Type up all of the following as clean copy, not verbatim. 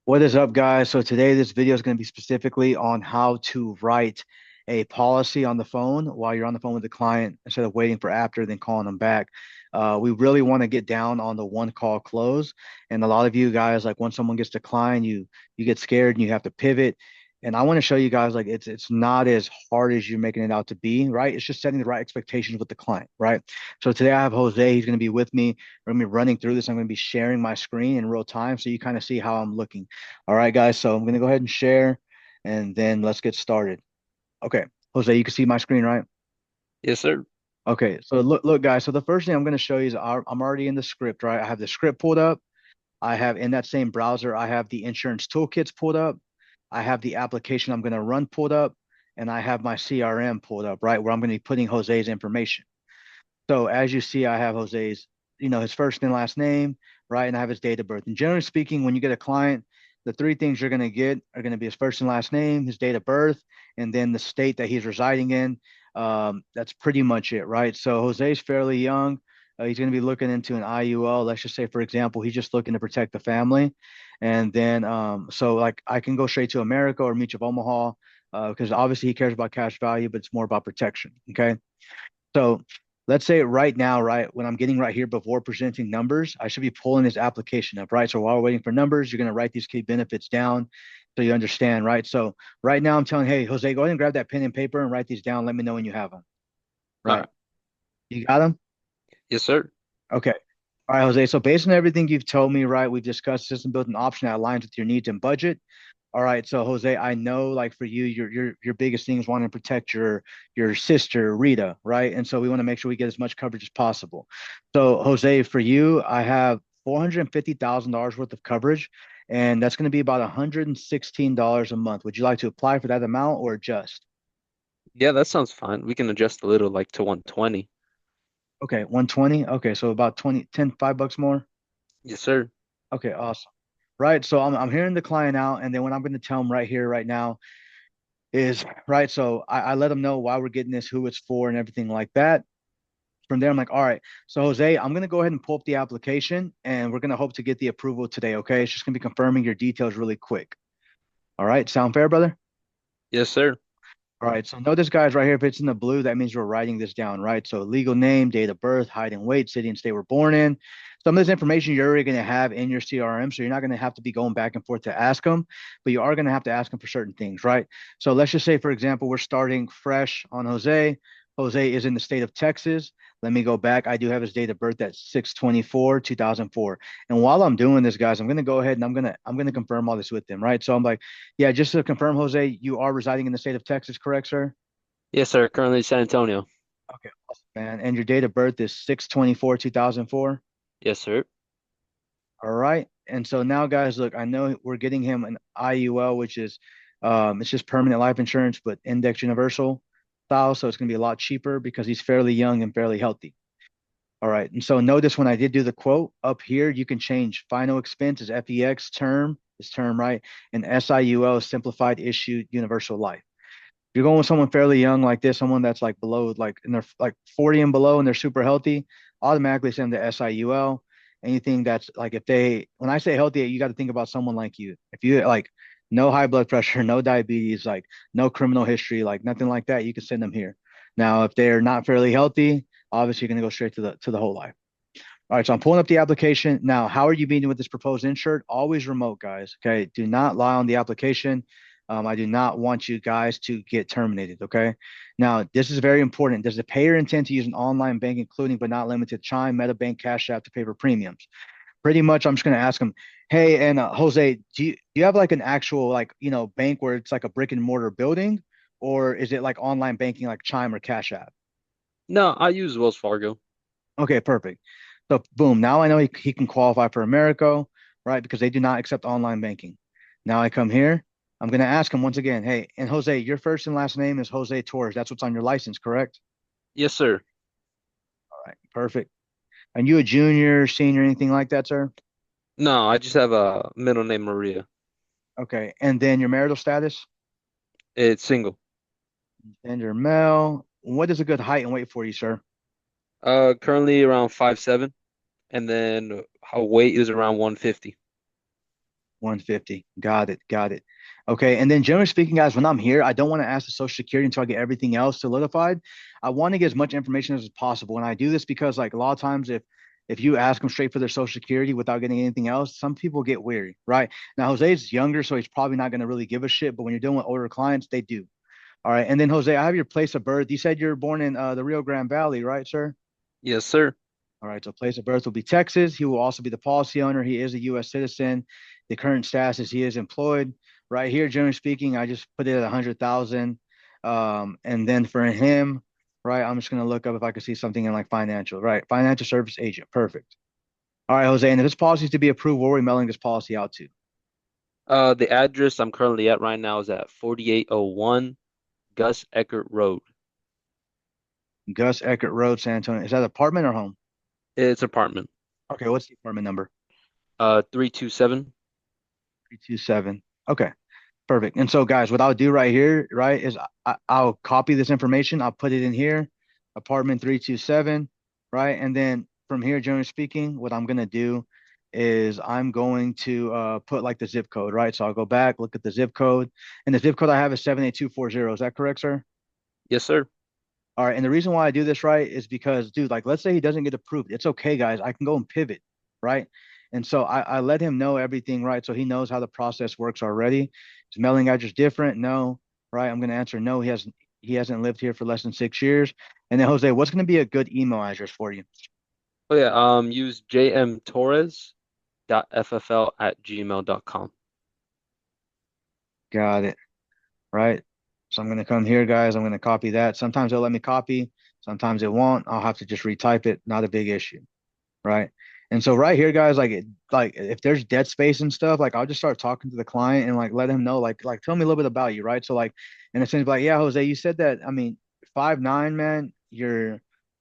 What is up, guys? So today this video is going to be specifically on how to write a policy on the phone while you're on the phone with the client instead of waiting for after, then calling them back. We really want to get down on the one call close. And a lot of you guys, like when someone gets declined, you get scared and you have to pivot. And I want to show you guys like it's not as hard as you're making it out to be, right? It's just setting the right expectations with the client, right? So today I have Jose. He's going to be with me. We're going to be running through this. I'm going to be sharing my screen in real time so you kind of see how I'm looking. All right, guys. So I'm going to go ahead and share and then let's get started. Okay. Jose, you can see my screen, right? Yes, sir. Okay. So look, guys. So the first thing I'm going to show you is I'm already in the script, right? I have the script pulled up. I have in that same browser, I have the insurance toolkits pulled up. I have the application I'm going to run pulled up. And I have my CRM pulled up, right? Where I'm going to be putting Jose's information. So as you see, I have Jose's, his first and last name, right? And I have his date of birth. And generally speaking, when you get a client, the three things you're going to get are going to be his first and last name, his date of birth, and then the state that he's residing in. That's pretty much it, right? So Jose's fairly young. He's going to be looking into an IUL. Let's just say, for example, he's just looking to protect the family. And then, so like I can go straight to America or Mutual of Omaha because obviously he cares about cash value, but it's more about protection. Okay. So let's say right now, right, when I'm getting right here before presenting numbers, I should be pulling this application up, right? So while we're waiting for numbers, you're going to write these key benefits down so you understand, right? So right now I'm telling, hey, Jose, go ahead and grab that pen and paper and write these down. Let me know when you have them, All right? right. You got them? Yes, sir. Okay. All right, Jose. So based on everything you've told me, right, we've discussed system built an option that aligns with your needs and budget. All right, so Jose, I know like for you, your biggest thing is wanting to protect your sister Rita, right? And so we want to make sure we get as much coverage as possible. So Jose, for you, I have $450,000 worth of coverage, and that's going to be about $116 a month. Would you like to apply for that amount or adjust? Yeah, that sounds fine. We can adjust a little like to 120. Okay, 120. Okay, so about 20, 10, $5 more. Yes, sir. Okay, awesome. Right, so I'm hearing the client out, and then what I'm going to tell him right here, right now is right. So I let them know why we're getting this, who it's for, and everything like that. From there, I'm like, all right. So Jose, I'm gonna go ahead and pull up the application, and we're gonna hope to get the approval today. Okay, it's just gonna be confirming your details really quick. All right, sound fair, brother? Yes, sir. All right. So notice, guys, right here, if it's in the blue, that means we're writing this down, right? So legal name, date of birth, height and weight, city and state we're born in. Some of this information you're already going to have in your CRM, so you're not going to have to be going back and forth to ask them, but you are going to have to ask them for certain things, right? So let's just say, for example, we're starting fresh on Jose. Jose is in the state of Texas. Let me go back. I do have his date of birth at 6/24, 2004. And while I'm doing this, guys, I'm going to go ahead and I'm going to confirm all this with them, right? So I'm like, yeah, just to confirm, Jose, you are residing in the state of Texas, correct, sir? Yes, sir. Currently San Antonio. Okay, awesome, man. And your date of birth is 6/24, 2004. Yes, sir. All right. And so now, guys, look, I know we're getting him an IUL, which is it's just permanent life insurance, but index universal style. So it's going to be a lot cheaper because he's fairly young and fairly healthy. All right. And so notice when I did do the quote up here, you can change final expense is FEX term, is term, right? And SIUL is simplified issue universal life. You're going with someone fairly young like this, someone that's like below, like in their like 40 and below, and they're super healthy, automatically send them to SIUL. Anything that's like, if they, when I say healthy, you got to think about someone like you. If you like no high blood pressure, no diabetes, like no criminal history, like nothing like that, you can send them here. Now, if they're not fairly healthy, obviously you're going to go straight to the whole life. All right, so I'm pulling up the application. Now, how are you meeting with this proposed insert? Always remote, guys. Okay. Do not lie on the application. I do not want you guys to get terminated. Okay. Now, this is very important. Does the payer intend to use an online bank, including but not limited to Chime, MetaBank, Cash App to pay for premiums? Pretty much, I'm just going to ask them, hey, and Jose, do you have like an actual like bank where it's like a brick and mortar building, or is it like online banking like Chime or Cash App? No, I use Wells Fargo. Okay, perfect. So boom, now I know he can qualify for Americo, right? Because they do not accept online banking. Now I come here, I'm gonna ask him once again, hey, and Jose, your first and last name is Jose Torres. That's what's on your license, correct? Yes, sir. All right, perfect. Are you a junior, senior, anything like that, sir? No, I just have a middle name Maria. Okay, and then your marital status? It's single. Gender male. What is a good height and weight for you, sir? Currently around 5'7", and then her weight is around 150. 150. Got it. Got it. Okay. And then generally speaking, guys, when I'm here, I don't want to ask the Social Security until I get everything else solidified. I want to get as much information as possible. And I do this because like a lot of times if you ask them straight for their Social Security without getting anything else, some people get weary, right? Now Jose's younger, so he's probably not going to really give a shit. But when you're dealing with older clients, they do. All right. And then Jose, I have your place of birth. You said you're born in the Rio Grande Valley, right, sir? Yes, sir. All right, so place of birth will be Texas. He will also be the policy owner. He is a U.S. citizen. The current status is he is employed. Right here, generally speaking, I just put it at 100,000. And then for him, right, I'm just gonna look up if I can see something in like financial. Right, financial service agent. Perfect. All right, Jose. And if this policy is to be approved, where are we mailing this policy out to? The address I'm currently at right now is at 4801 Gus Eckert Road. Gus Eckert Road, San Antonio. Is that apartment or home? It's apartment. Okay, what's the apartment number? 327. 327. Okay. Perfect. And so, guys, what I'll do right here, right, is I'll copy this information. I'll put it in here, apartment 327, right? And then from here, generally speaking, what I'm going to do is I'm going to put like the zip code, right? So I'll go back, look at the zip code. And the zip code I have is 78240. Is that correct, sir? Yes, sir. All right. And the reason why I do this, right, is because, dude, like, let's say he doesn't get approved. It's okay, guys. I can go and pivot, right? And so I let him know everything, right? So he knows how the process works already. His mailing address different? No, right? I'm going to answer no. He hasn't lived here for less than 6 years. And then Jose, what's going to be a good email address for you? Oh yeah, use jmtorres.ffl@gmail.com. Got it, right? So I'm going to come here, guys. I'm going to copy that. Sometimes they'll let me copy. Sometimes it won't. I'll have to just retype it. Not a big issue. Right. And so right here, guys, like if there's dead space and stuff, like I'll just start talking to the client and like let him know, like tell me a little bit about you, right? So like in a sense, like, yeah, Jose, you said that. I mean, 5'9", man,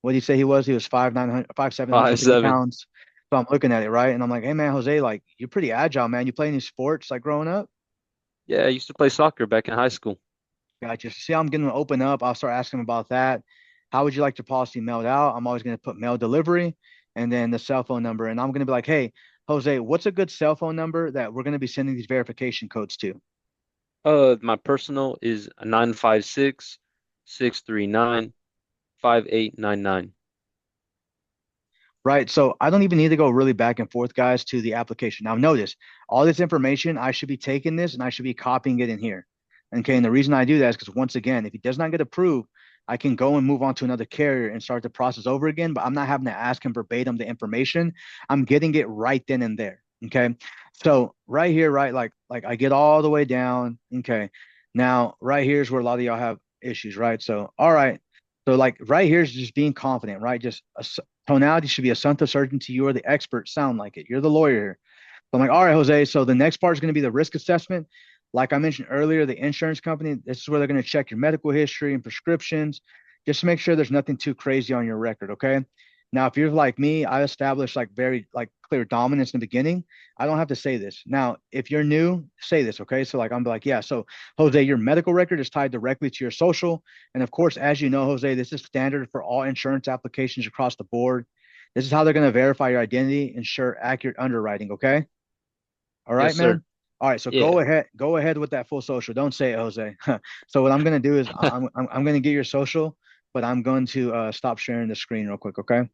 what did you say he was? He was 5'9", 5'7", Five 150 seven. pounds. So I'm looking at it, right? And I'm like, hey man, Jose, like you're pretty agile, man. You play any sports like growing up? Yeah, I used to play soccer back in high school. Gotcha. See how I'm going to open up. I'll start asking about that. How would you like your policy mailed out? I'm always going to put mail delivery and then the cell phone number. And I'm going to be like, hey, Jose, what's a good cell phone number that we're going to be sending these verification codes to? My personal is 956-639-5899. Right. So I don't even need to go really back and forth, guys, to the application. Now, notice all this information, I should be taking this and I should be copying it in here. Okay. And the reason I do that is because once again, if he does not get approved, I can go and move on to another carrier and start the process over again, but I'm not having to ask him verbatim the information. I'm getting it right then and there. Okay. So right here, right, like I get all the way down. Okay. Now, right here's where a lot of y'all have issues, right? So, all right. So like right here is just being confident, right? Just tonality should be a sense of certainty. You are the expert. Sound like it. You're the lawyer here. So I'm like, all right, Jose. So the next part is going to be the risk assessment. Like I mentioned earlier, the insurance company, this is where they're going to check your medical history and prescriptions, just to make sure there's nothing too crazy on your record. Okay. Now, if you're like me, I established like very like clear dominance in the beginning. I don't have to say this. Now, if you're new, say this. Okay. So like I'm like, yeah. So Jose, your medical record is tied directly to your social. And of course, as you know, Jose, this is standard for all insurance applications across the board. This is how they're going to verify your identity, ensure accurate underwriting. Okay. All right, Yes, sir. man. All right, so Yeah. go ahead with that full social. Don't say it, Jose. So what I'm gonna do is I'm gonna get your social, but I'm going to stop sharing the screen real quick, okay?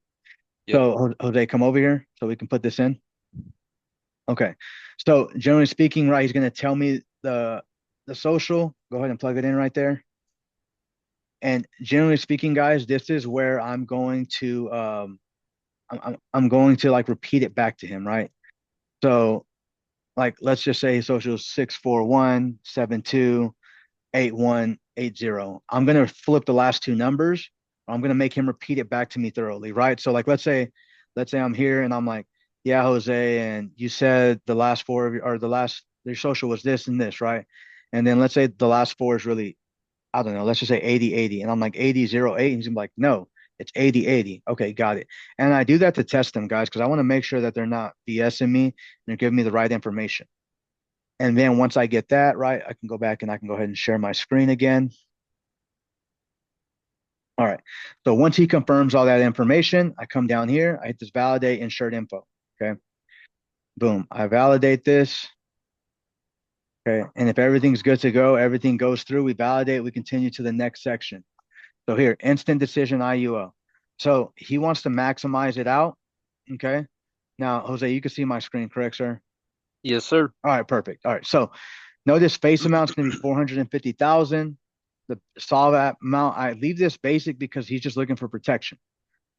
Yep. So Jose, come over here so we can put this in. Okay. So generally speaking, right, he's gonna tell me the social. Go ahead and plug it in right there. And generally speaking, guys, this is where I'm going to I'm going to like repeat it back to him, right? So like let's just say his social is 641728180. I'm gonna flip the last two numbers. I'm gonna make him repeat it back to me thoroughly, right? So like let's say I'm here and I'm like, yeah, Jose, and you said the last four of your or the last your social was this and this, right? And then let's say the last four is really, I don't know, let's just say 8080. And I'm like 8008. And he's gonna be like, no, it's 8080. Okay, got it. And I do that to test them, guys, because I want to make sure that they're not BSing me and they're giving me the right information. And then once I get that right, I can go back and I can go ahead and share my screen again. All right. So once he confirms all that information, I come down here, I hit this validate insured info. Okay. Boom. I validate this. Okay. And if everything's good to go, everything goes through, we validate, we continue to the next section. So here, instant decision IUO. So he wants to maximize it out. Okay. Now, Jose, you can see my screen, correct, sir? Yes, sir. All right, perfect. All right. So notice face amount is going to be 450,000. The solve app amount, I leave this basic because he's just looking for protection.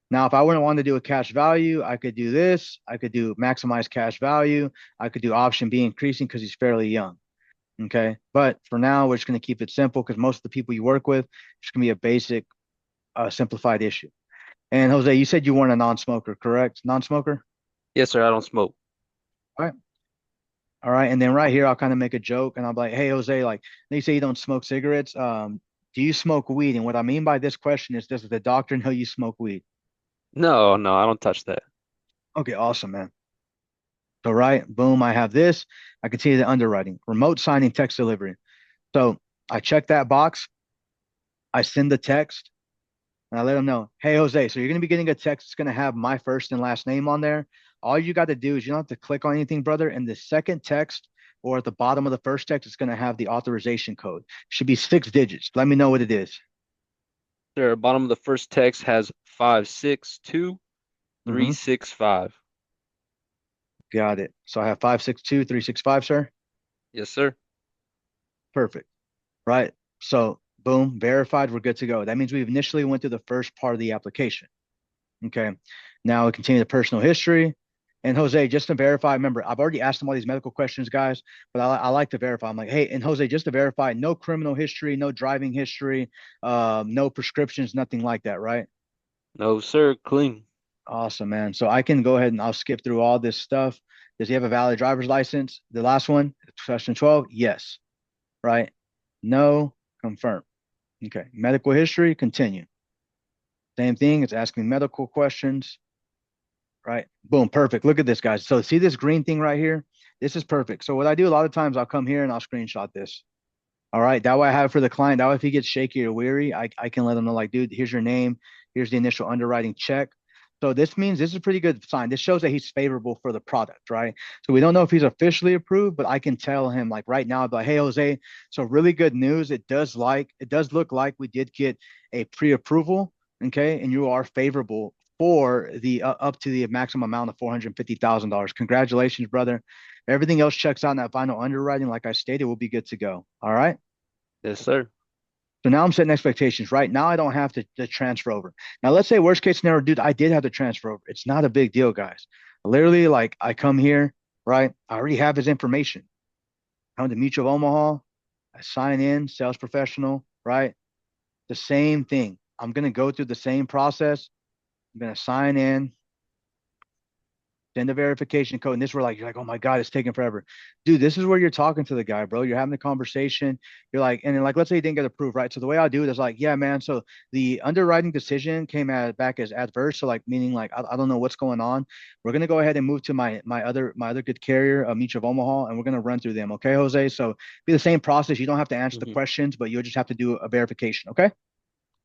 Now, if I wouldn't want to do a cash value, I could do this. I could do maximize cash value. I could do option B increasing because he's fairly young. Okay. But for now, we're just going to keep it simple because most of the people you work with, it's going to be a basic, simplified issue. And Jose, you said you weren't a non-smoker, correct? Non-smoker? Yes, sir. I don't smoke. All right. All right. And then right here, I'll kind of make a joke and I'll be like, hey, Jose, like they say you don't smoke cigarettes. Do you smoke weed? And what I mean by this question is, does the doctor know you smoke weed? No, no, I don't touch that. Okay, awesome, man. So right, boom, I have this. I continue the underwriting, remote signing, text delivery. So I check that box. I send the text and I let them know, hey, Jose, so you're going to be getting a text. It's going to have my first and last name on there. All you got to do is you don't have to click on anything, brother. And the second text or at the bottom of the first text, it's going to have the authorization code. Should be 6 digits. Let me know what it is. Sir, bottom of the first text has 562 Mm-hmm. 365. Got it. So I have 562 365, sir. Yes, sir. Perfect. Right. So boom, verified. We're good to go. That means we initially went through the first part of the application. Okay. Now we continue the personal history. And Jose, just to verify, remember, I've already asked him all these medical questions, guys, but I like to verify. I'm like, hey, and Jose, just to verify, no criminal history, no driving history, no prescriptions, nothing like that, right? No, sir. Clean. Awesome, man. So I can go ahead and I'll skip through all this stuff. Does he have a valid driver's license? The last one, question 12, yes, right? No, confirm. Okay. Medical history, continue. Same thing. It's asking medical questions. Right? Boom, perfect. Look at this, guys. So see this green thing right here? This is perfect. So what I do a lot of times, I'll come here and I'll screenshot this. All right. That way I have it for the client. That way if he gets shaky or weary, I can let him know, like, dude, here's your name. Here's the initial underwriting check. So this means this is a pretty good sign. This shows that he's favorable for the product, right? So we don't know if he's officially approved, but I can tell him like right now, like, hey, Jose, so really good news. It does look like we did get a pre-approval, okay, and you are favorable for the up to the maximum amount of $450,000. Congratulations, brother. Everything else checks out in that final underwriting, like I stated, we'll be good to go. All right. Yes, sir. So now I'm setting expectations. Right now, I don't have to transfer over. Now, let's say worst case scenario, dude, I did have to transfer over. It's not a big deal, guys. Literally, like I come here, right? I already have his information. I'm the Mutual of Omaha. I sign in, sales professional, right? The same thing. I'm gonna go through the same process. I'm gonna sign in, send a verification code. And this where like you're like, oh my God, it's taking forever. Dude, this is where you're talking to the guy, bro. You're having a conversation. You're like, and then like let's say you didn't get approved, right? So the way I do it is like, yeah, man. So the underwriting decision came back as adverse. So like meaning like I don't know what's going on. We're gonna go ahead and move to my other good carrier, Mutual of Omaha, and we're gonna run through them. Okay, Jose. So be the same process. You don't have to answer the Hmm. questions, but you'll just have to do a verification. Okay.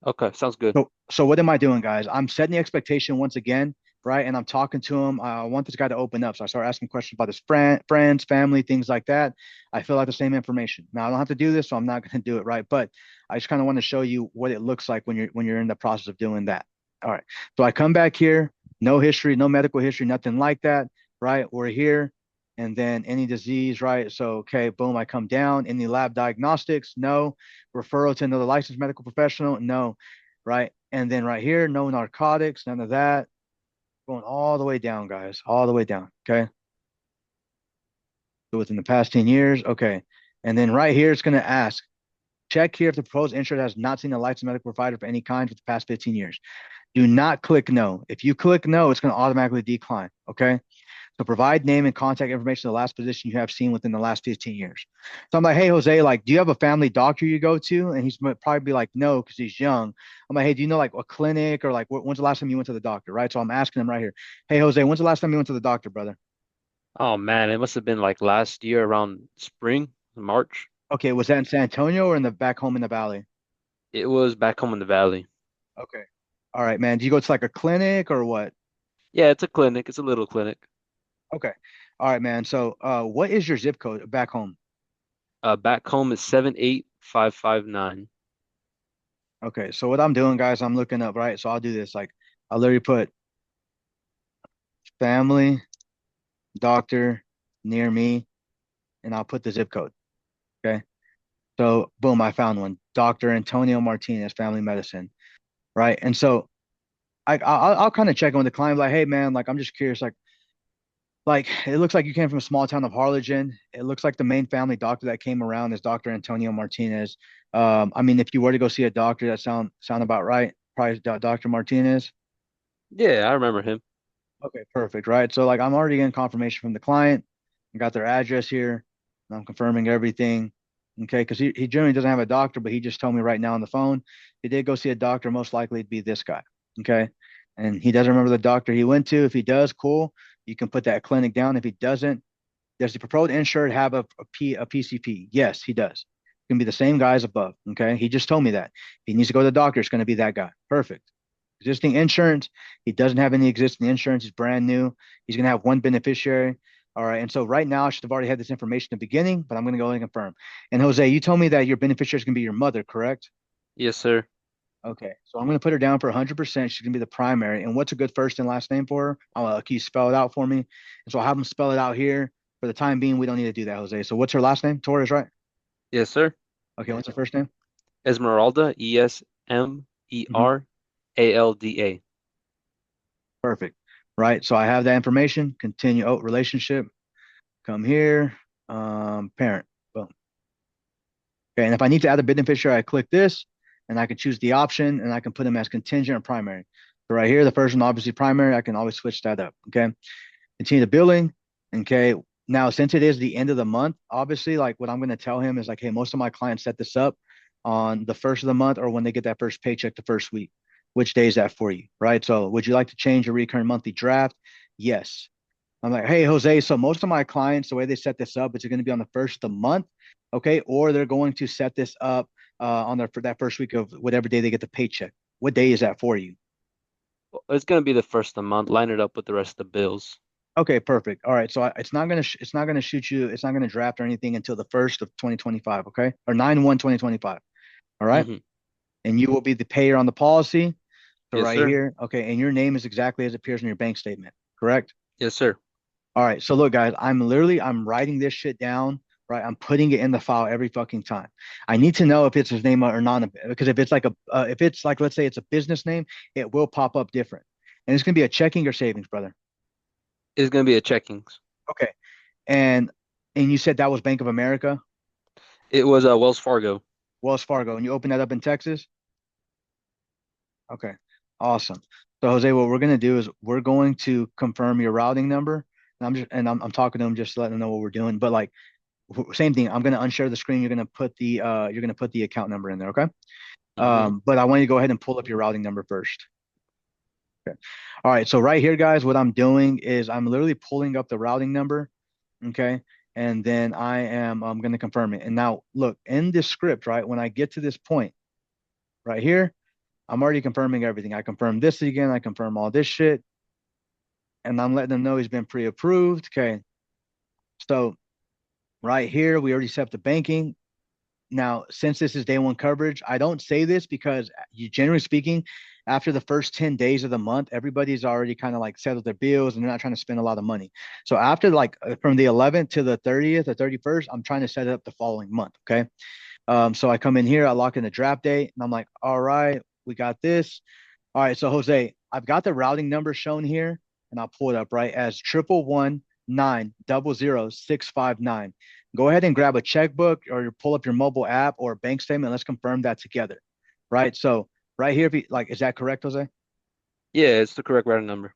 Okay, sounds good. So what am I doing, guys? I'm setting the expectation once again, right? And I'm talking to him. I want this guy to open up. So I start asking questions about his friends, family, things like that. I fill out the same information. Now I don't have to do this, so I'm not going to do it, right? But I just kind of want to show you what it looks like when you're in the process of doing that. All right. So I come back here, no history, no medical history, nothing like that, right? We're here. And then any disease, right? So, okay, boom, I come down. Any lab diagnostics? No. Referral to another licensed medical professional? No, right? And then right here, no narcotics, none of that. Going all the way down, guys, all the way down. Okay. So within the past 10 years, okay. And then right here, it's going to ask, check here if the proposed insured has not seen a licensed medical provider of any kind for the past 15 years. Do not click no. If you click no, it's going to automatically decline. Okay. So provide name and contact information of the last physician you have seen within the last 15 years. So I'm like, hey, Jose, like, do you have a family doctor you go to? And he's probably be like, no, because he's young. I'm like, hey, do you know like a clinic or like when's the last time you went to the doctor? Right. So I'm asking him right here, hey, Jose, when's the last time you went to the doctor, brother? Oh man, it must have been like last year around spring, March. Okay. Was that in San Antonio or in the back home in the valley? It was back home in the valley. Okay. All right, man. Do you go to like a clinic or what? Yeah, it's a clinic. It's a little clinic. Okay. All right, man. So what is your zip code back home? Back home is 78559. Okay, so what I'm doing, guys, I'm looking up, right? So I'll do this. Like, I'll literally put family doctor near me, and I'll put the zip code. Okay. So boom, I found one. Dr. Antonio Martinez, family medicine. Right. And so I'll kind of check in with the client, like, hey man, like I'm just curious, like it looks like you came from a small town of Harlingen. It looks like the main family doctor that came around is Dr. Antonio Martinez. I mean, if you were to go see a doctor, that sound about right. Probably Dr. Martinez. Yeah, I remember him. Okay, perfect. Right. So like I'm already getting confirmation from the client. I got their address here, and I'm confirming everything. Okay, because he generally doesn't have a doctor, but he just told me right now on the phone he did go see a doctor. Most likely it'd be this guy. Okay, and he doesn't remember the doctor he went to. If he does, cool. You can put that clinic down. If he doesn't, does the proposed insured have a PCP? Yes, he does. It can be the same guy as above. Okay, he just told me that. If he needs to go to the doctor, it's going to be that guy. Perfect. Existing insurance. He doesn't have any existing insurance. He's brand new. He's going to have one beneficiary. All right. And so right now, I should have already had this information at the beginning, but I'm going to go and confirm. And Jose, you told me that your beneficiary is going to be your mother, correct? Yes, sir. Okay. So I'm going to put her down for 100%. She's going to be the primary. And what's a good first and last name for her? Can you spell it out for me? And so I'll have them spell it out here. For the time being, we don't need to do that, Jose. So what's her last name? Torres, right? Yes, sir. Okay. What's her first name? Esmeralda, Hmm. Esmeralda. Perfect. Right. So I have that information. Continue. Oh, relationship. Come here. Parent. Boom. Okay, and if I need to add a beneficiary, I click this, and I can choose the option, and I can put them as contingent or primary. So right here, the first one obviously primary. I can always switch that up. Okay, continue the billing. Okay, now since it is the end of the month, obviously, like what I'm going to tell him is like, hey, most of my clients set this up on the first of the month or when they get that first paycheck the first week. Which day is that for you, right? So would you like to change your recurring monthly draft? Yes. I'm like, hey, Jose, so most of my clients, the way they set this up, it's going to be on the first of the month, okay? Or they're going to set this up on their for that first week of whatever day they get the paycheck. What day is that for you? It's gonna be the first of the month. Line it up with the rest of the bills. Okay, perfect. All right, so it's not gonna it's not gonna shoot you. It's not gonna draft or anything until the first of 2025, okay? Or 9/1/2025. All right, Hmm. and you will be the payer on the policy. So Yes, right sir. here, okay, and your name is exactly as it appears in your bank statement, correct? Yes, sir. All right. So look, guys, I'm writing this shit down, right? I'm putting it in the file every fucking time. I need to know if it's his name or not, because if it's like, let's say it's a business name, it will pop up different. And it's gonna be a checking or savings, brother. It's gonna be a checkings. Okay. And and you said that was Bank of America, It was Wells Fargo. Wells Fargo, and you opened that up in Texas? Okay. Awesome. So Jose, what we're gonna do is we're going to confirm your routing number. And I'm talking to him just to let him know what we're doing. But like same thing. I'm gonna unshare the screen. You're gonna put the account number in there, okay? Hmm. But I want you to go ahead and pull up your routing number first. Okay. All right. So right here, guys, what I'm doing is I'm literally pulling up the routing number, okay? And then I'm gonna confirm it. And now look in this script, right? When I get to this point right here, I'm already confirming everything. I confirm this again. I confirm all this shit, and I'm letting them know he's been pre-approved. Okay. So right here, we already set up the banking. Now, since this is day one coverage, I don't say this because you generally speaking, after the first 10 days of the month, everybody's already kind of like settled their bills and they're not trying to spend a lot of money. So after like from the 11th to the 30th or 31st, I'm trying to set it up the following month. Okay. So I come in here, I lock in the draft date, and I'm like, all right, we got this. All right, so Jose, I've got the routing number shown here, and I'll pull it up right as 111900659. Go ahead and grab a checkbook or pull up your mobile app or bank statement. Let's confirm that together. Right. So right here, if you like, is that correct, Jose? Yeah, it's the correct routing number.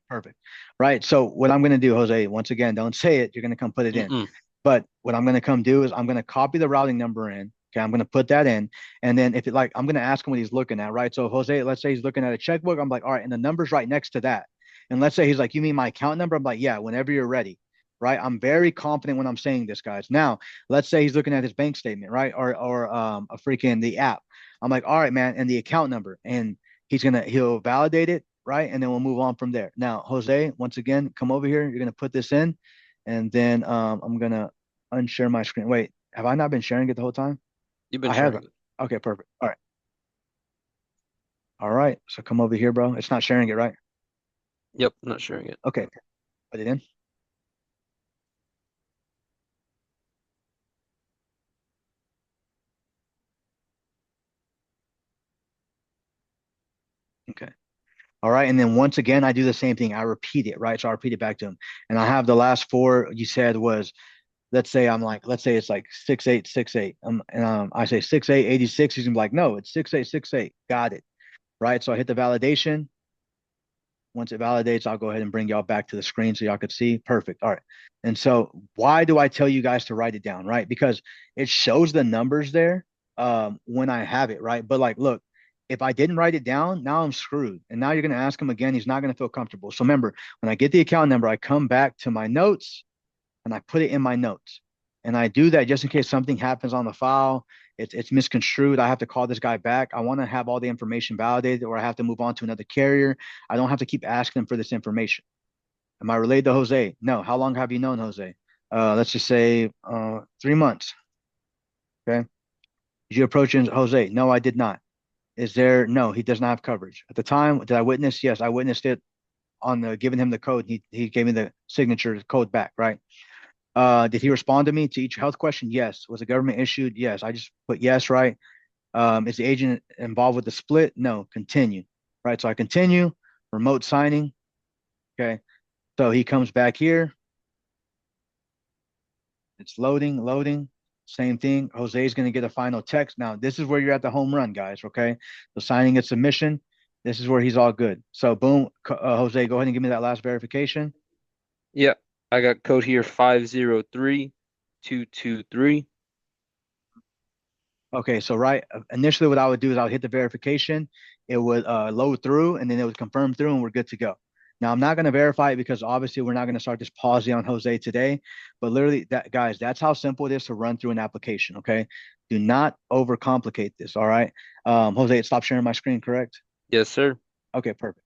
Perfect. Right. So what I'm going to do, Jose, once again, don't say it. You're going to come put it in. Mm-mm. But what I'm going to come do is I'm going to copy the routing number in. Okay. I'm going to put that in. And then if it like, I'm going to ask him what he's looking at. Right. So Jose, let's say he's looking at a checkbook. I'm like, all right. And the number's right next to that. And let's say he's like, you mean my account number? I'm like, yeah, whenever you're ready. Right. I'm very confident when I'm saying this, guys. Now, let's say he's looking at his bank statement, right? Or a freaking the app. I'm like, all right, man, and the account number. And he'll validate it, right? And then we'll move on from there. Now, Jose, once again, come over here. You're gonna put this in, and then I'm gonna unshare my screen. Wait, Have I not been sharing it the whole time? You've been I have. sharing it. Okay, perfect. All right. All right. So come over here, bro. It's not sharing it, right? Yep, not sharing it. Okay. Put it in. Okay. All right. And then once again, I do the same thing. I repeat it, right? So I repeat it back to him. And I have the last four you said was, let's say it's like 6868. I say 6886. He's gonna be like, no, it's 6868. Got it. Right. So I hit the validation. Once it validates, I'll go ahead and bring y'all back to the screen so y'all could see. Perfect. All right. And so why do I tell you guys to write it down, right? Because it shows the numbers there when I have it, right? But like, look, if I didn't write it down, now I'm screwed. And now you're going to ask him again. He's not going to feel comfortable. So remember, when I get the account number, I come back to my notes and I put it in my notes. And I do that just in case something happens on the file. It's misconstrued. I have to call this guy back. I want to have all the information validated, or I have to move on to another carrier. I don't have to keep asking them for this information. Am I related to Jose? No. How long have you known Jose? Let's just say 3 months. Okay. Did you approach Jose? No, I did not. Is there? No, he does not have coverage. At the time, did I witness? Yes, I witnessed it on the giving him the code. He gave me the signature code back, right? Did he respond to me to each health question? Yes. Was the government issued? Yes. I just put yes, right? Is the agent involved with the split? No. Continue, right? So I continue, remote signing. Okay. So he comes back here. It's loading, loading. Same thing. Jose's going to get a final text. Now, this is where you're at the home run, guys. Okay. So signing a submission. This is where he's all good. So boom, Jose, go ahead and give me that last verification. Yeah, I got code here 503223. Okay, so right initially, what I would do is I would hit the verification. It would load through, and then it would confirm through, and we're good to go. Now I'm not going to verify it because obviously we're not going to start this policy on Jose today. But literally, that guys, that's how simple it is to run through an application. Okay, do not overcomplicate this. All right, Jose, stop sharing my screen. Correct? Yes, sir. Okay, perfect.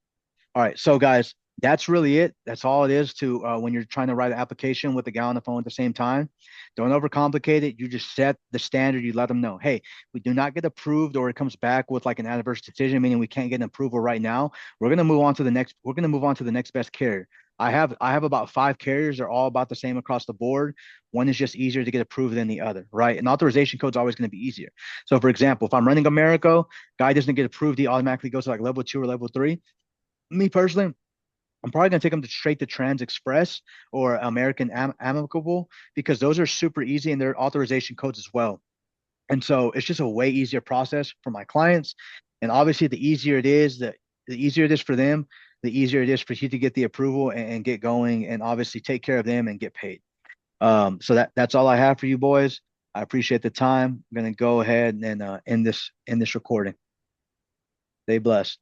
All right, so guys, that's really it. That's all it is to when you're trying to write an application with the guy on the phone at the same time. Don't overcomplicate it. You just set the standard. You let them know, hey, we do not get approved, or it comes back with like an adverse decision, meaning we can't get an approval right now. We're gonna move on to the next. We're gonna move on to the next best carrier. I have about five carriers. They're all about the same across the board. One is just easier to get approved than the other, right? And authorization code is always going to be easier. So, for example, if I'm running Americo, guy doesn't get approved, he automatically goes to like level 2 or level 3. Me personally, I'm probably gonna take them to straight to Trans Express or American Amicable because those are super easy and they're authorization codes as well. And so it's just a way easier process for my clients. And obviously, the easier it is for them, the easier it is for you to get the approval and get going, and obviously take care of them and get paid. So that's all I have for you boys. I appreciate the time. I'm gonna go ahead and end this recording. Stay blessed.